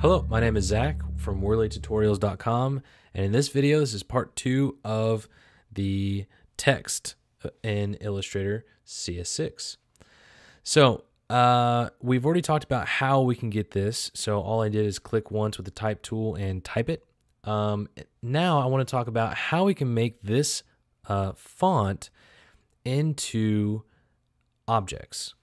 Hello, my name is Zach from WorleyTutorials.com, and in this video, this is part 2 of the text in Illustrator CS6. So, we've already talked about how we can get this. So all I did is click once with the type tool and type it. Now I want to talk about how we can make this font into objects.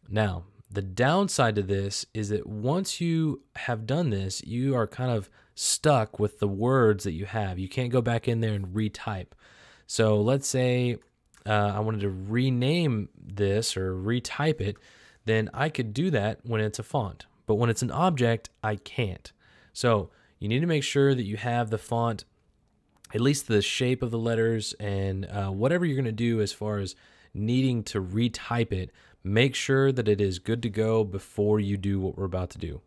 Now, the downside to this is that once you have done this, you are kind of stuck with the words that you have. You can't go back in there and retype. So let's say I wanted to rename this or retype it, then I could do that when it's a font. But when it's an object, I can't. So you need to make sure that you have the font, at least the shape of the letters, and whatever you're going to do as far as needing to retype it, make sure that it is good to go before you do what we're about to do.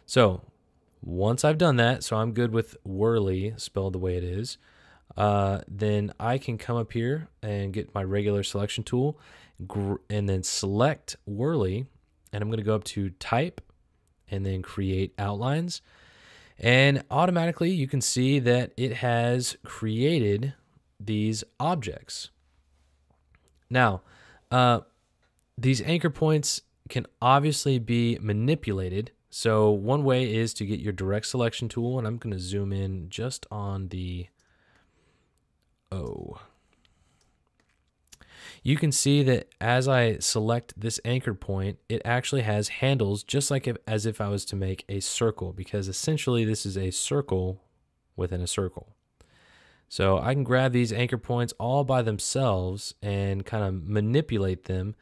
So once I've done that, so I'm good with Worley spelled the way it is, then I can come up here and get my regular selection tool and then select Worley, and I'm going to go up to type and then create outlines, and automatically you can see that it has created these objects. Now, these anchor points can obviously be manipulated. So one way is to get your direct selection tool, and I'm going to zoom in just on the O. You can see that as I select this anchor point, it actually has handles just like as if I was to make a circle, because essentially this is a circle within a circle. So I can grab these anchor points all by themselves and kind of manipulate them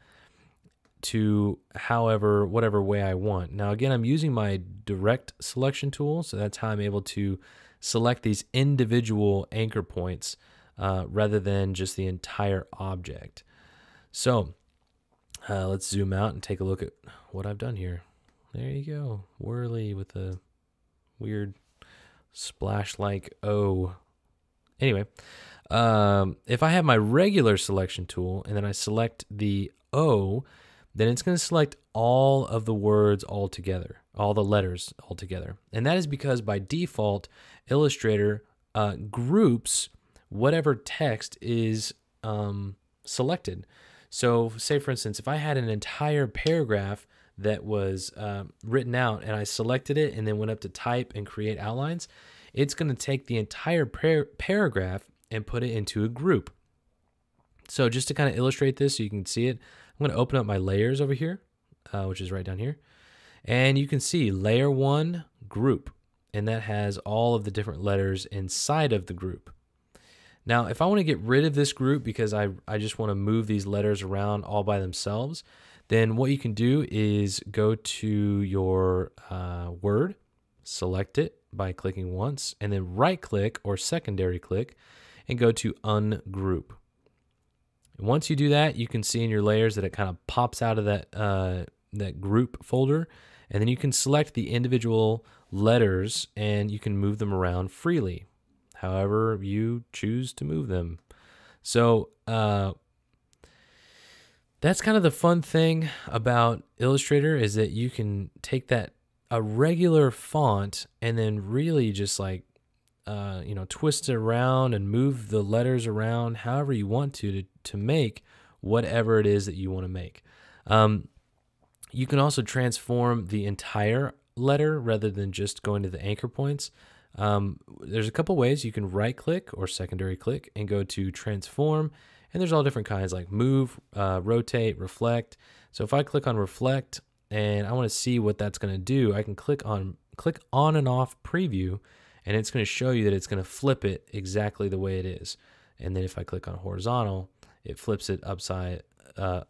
to whatever way I want. Now again, I'm using my direct selection tool, so that's how I'm able to select these individual anchor points rather than just the entire object. So let's zoom out and take a look at what I've done here. There you go, Worley with a weird splash-like O. Anyway, if I have my regular selection tool and then I select the O, then it's going to select all of the words all together, all the letters all together. And that is because by default, Illustrator groups whatever text is selected. So say, for instance, if I had an entire paragraph that was written out and I selected it and then went up to type and create outlines, it's going to take the entire paragraph and put it into a group. So just to kind of illustrate this so you can see it, I'm going to open up my layers over here, which is right down here. And you can see layer 1 group, and that has all of the different letters inside of the group. Now, if I want to get rid of this group because I just want to move these letters around all by themselves, then what you can do is go to your word, select it by clicking once, and then right click or secondary click and go to ungroup. Once you do that, you can see in your layers that it kind of pops out of that group folder, and then you can select the individual letters and you can move them around freely, however you choose to move them. So that's kind of the fun thing about Illustrator, is that you can take a regular font and then really just like twist it around and move the letters around however you want to make whatever it is that you want to make. You can also transform the entire letter rather than just going to the anchor points. There's a couple ways. You can right click or secondary click and go to transform, and there's all different kinds like move, rotate, reflect. So if I click on reflect and I want to see what that's going to do, I can click on and off preview, and it's going to show you that it's going to flip it exactly the way it is. And then if I click on horizontal, it flips it upside, on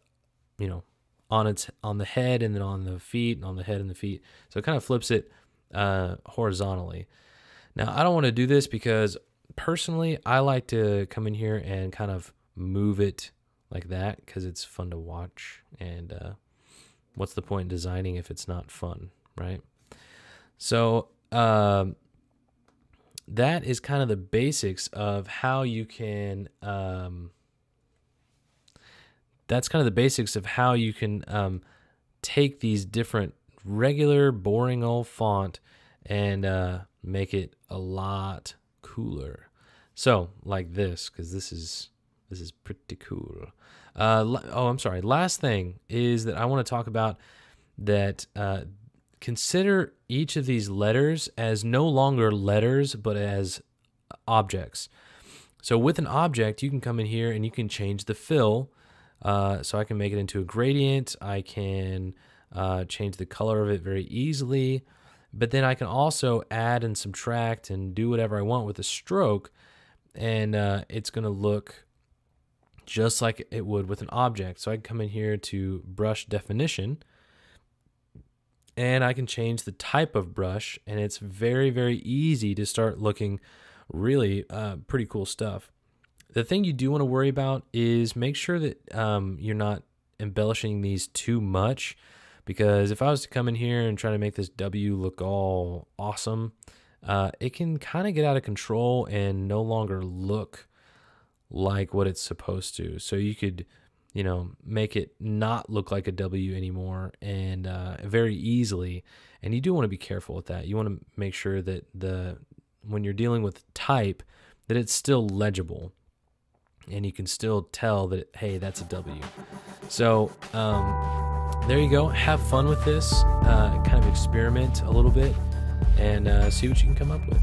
the head and then on the feet and on the head and the feet. So it kind of flips it horizontally. Now, I don't want to do this because personally, I like to come in here and kind of move it like that because it's fun to watch. And what's the point in designing if it's not fun, right? So that is kind of the basics of how you can take these different regular boring old font and make it a lot cooler. So like this, because this is pretty cool. I'm sorry. Last thing is that I want to talk about that. Consider each of these letters as no longer letters, but as objects. So with an object, you can come in here and you can change the fill. So I can make it into a gradient. I can change the color of it very easily. But then I can also add and subtract and do whatever I want with a stroke. And it's going to look just like it would with an object. So I can come in here to brush definition. And I can change the type of brush. And it's very, very easy to start looking really pretty cool stuff. The thing you do want to worry about is make sure that you're not embellishing these too much, because if I was to come in here and try to make this W look all awesome, it can kind of get out of control and no longer look like what it's supposed to. So you could, make it not look like a W anymore, and very easily. And you do want to be careful with that. You want to make sure that when you're dealing with type, that it's still legible and you can still tell that, hey, that's a W. So there you go. Have fun with this, kind of experiment a little bit, and see what you can come up with.